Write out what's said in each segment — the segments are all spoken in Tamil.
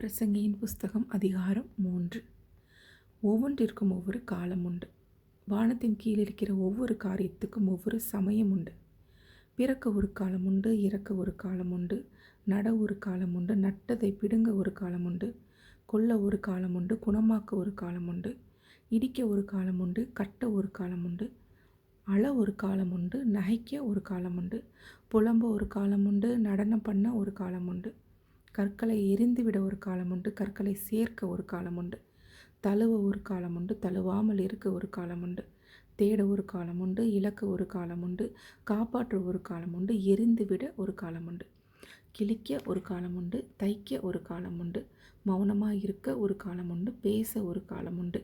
பிரசங்கியின் புஸ்தகம் அதிகாரம் 3. ஒவ்வொன்றிற்கும் ஒவ்வொரு காலம் உண்டு. வானத்தின் கீழ் இருக்கிற ஒவ்வொரு காரியத்துக்கும் ஒவ்வொரு சமயம் உண்டு. பிறக்க ஒரு காலம் உண்டு, இறக்க ஒரு காலம் உண்டு, நட ஒரு காலம் உண்டு, நட்டதை பிடுங்க ஒரு காலம் உண்டு, கொல்ல ஒரு காலம் உண்டு, குணமாக்க ஒரு காலம் உண்டு, இடிக்க ஒரு காலம் உண்டு, கட்ட ஒரு காலம் உண்டு, அழ ஒரு காலம் உண்டு, நகைக்க ஒரு காலம் உண்டு, புலம்ப ஒரு காலம் உண்டு, நடனம் பண்ண ஒரு காலம் உண்டு, கற்களை எரிந்துவிட ஒரு காலம் உண்டு, கற்களை சேர்க்க ஒரு காலம் உண்டு, தழுவ ஒரு காலம் உண்டு, தழுவாமல் இருக்க ஒரு காலம் உண்டு, தேட ஒரு காலம் உண்டு, இழக்க ஒரு காலம் உண்டு, காப்பாற்ற ஒரு காலம் உண்டு, எரிந்துவிட ஒரு காலம் உண்டு, கிழிக்க ஒரு காலம் உண்டு, தைக்க ஒரு காலம் உண்டு, மௌனமாக இருக்க ஒரு காலம் உண்டு, பேச ஒரு காலம் உண்டு,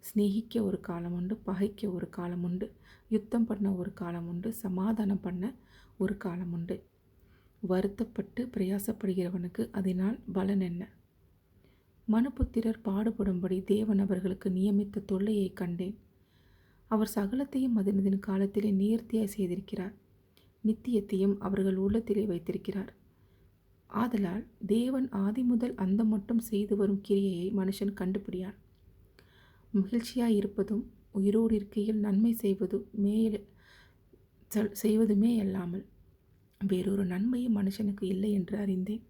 சிநேகிக்க ஒரு காலம் உண்டு, பகைக்க ஒரு காலம் உண்டு, யுத்தம் பண்ண ஒரு காலம் உண்டு, சமாதானம் பண்ண ஒரு காலம் உண்டு. வருத்தப்பட்டு பிரயாசப்படுகிறவனுக்கு அதனால் பலன் என்ன? மனுபுத்திரர் பாடுபடும்படி தேவன் அவர்களுக்கு நியமித்த தொல்லையை கண்டேன். அவர் சகலத்தையும் அதனதின் காலத்திலே நேர்த்தியாய் செய்திருக்கிறார். நித்தியத்தையும் அவர்கள் உள்ளத்திலே வைத்திருக்கிறார். ஆதலால் தேவன் ஆதி முதல் அந்த மட்டும் செய்து வரும் கிரியையை மனுஷன் கண்டுபிடியான். மகிழ்ச்சியாய் இருப்பதும் உயிரோடு இருக்கையில் நன்மை செய்வதுமே அல்லாமல் வேறொரு நன்மையும் மனுஷனுக்கு இல்லை என்று அறிந்தேன்.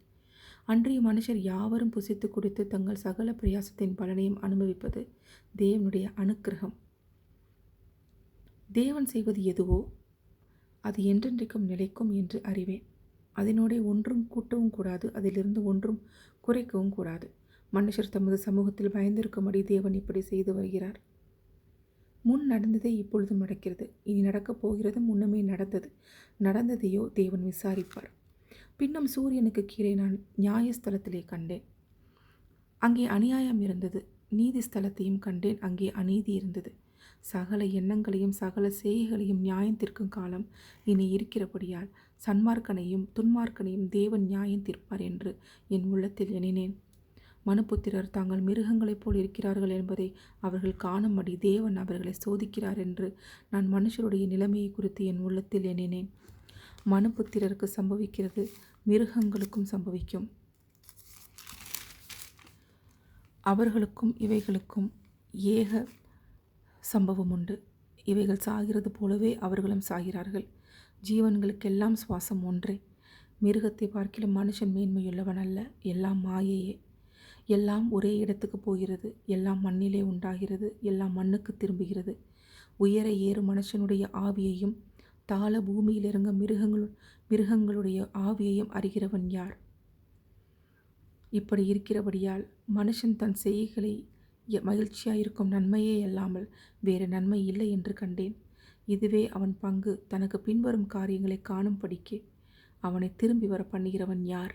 அன்றைய மனுஷர் யாவரும் புசித்து குடித்து தங்கள் சகல பிரயாசத்தின் பலனையும் அனுபவிப்பது தேவனுடைய அனுக்கிரகம். தேவன் செய்வது எதுவோ அது என்றென்றைக்கும் நிலைக்கும் என்று அறிவேன். அதனோட ஒன்றும் கூட்டவும் கூடாது, அதிலிருந்து ஒன்றும் குறைக்கவும் கூடாது. மனுஷர் தமது சமூகத்தில் பயந்திருக்கும்படி தேவன் இப்படி செய்து வருகிறார். முன் நடந்ததே இப்பொழுதும் நடக்கிறது, இனி நடக்கப் போகிறது முன்னமே நடந்ததையோ தேவன் விசாரிப்பார். பின்னும் சூரியனுக்கு கீழே நான் நியாயஸ்தலத்திலே கண்டேன். அங்கே அநியாயம் இருந்தது. நீதி ஸ்தலத்தையும் கண்டேன். அங்கே அநீதி இருந்தது. சகல எண்ணங்களையும் சகல செய்கைகளையும் நியாயம் தீர்க்கும் காலம் இனி இருக்கிறபடியால் சன்மார்க்கனையும் துன்மார்க்கனையும் தேவன் நியாயம் தீர்ப்பார் என்று என் உள்ளத்தில் எண்ணினேன். மனுபுத்திரர் தாங்கள் மிருகங்களைப் போல் இருக்கிறார்கள் என்பதை அவர்கள் காணும்படி தேவன் அவர்களை சோதிக்கிறார் என்று நான் மனுஷருடைய நிலைமையை குறித்து என் உள்ளத்தில் எண்ணினேன். மனுபுத்திரருக்கு சம்பவிக்கிறது மிருகங்களுக்கும் சம்பவிக்கும். அவர்களுக்கும் இவைகளுக்கும் ஏக சம்பவம் உண்டு. இவைகள் சாகிறது போலவே அவர்களும் சாகிறார்கள். ஜீவன்களுக்கெல்லாம் சுவாசம் ஒன்றே. மிருகத்தை பார்க்கிலும் மனுஷன் மேன்மையுள்ளவன் அல்ல. எல்லாம் மாயையே. எல்லாம் ஒரே இடத்துக்கு போகிறது. எல்லாம் மண்ணிலே உண்டாகிறது. எல்லாம் மண்ணுக்கு திரும்புகிறது. உயர ஏறும் மனுஷனுடைய ஆவியையும் தாழ பூமியில் இறங்க மிருகங்களுடைய ஆவியையும் அறிகிறவன் யார்? இப்படி இருக்கிறபடியால் மனுஷன் தன் செய்கைகளை மகிழ்ச்சியாயிருக்கும் நன்மையே அல்லாமல் வேறு நன்மை இல்லை என்று கண்டேன். இதுவே அவன் பங்கு. தனக்கு பின்வரும் காரியங்களை காணும்படிக்கு அவனை திரும்பி வர பண்ணுகிறவன் யார்?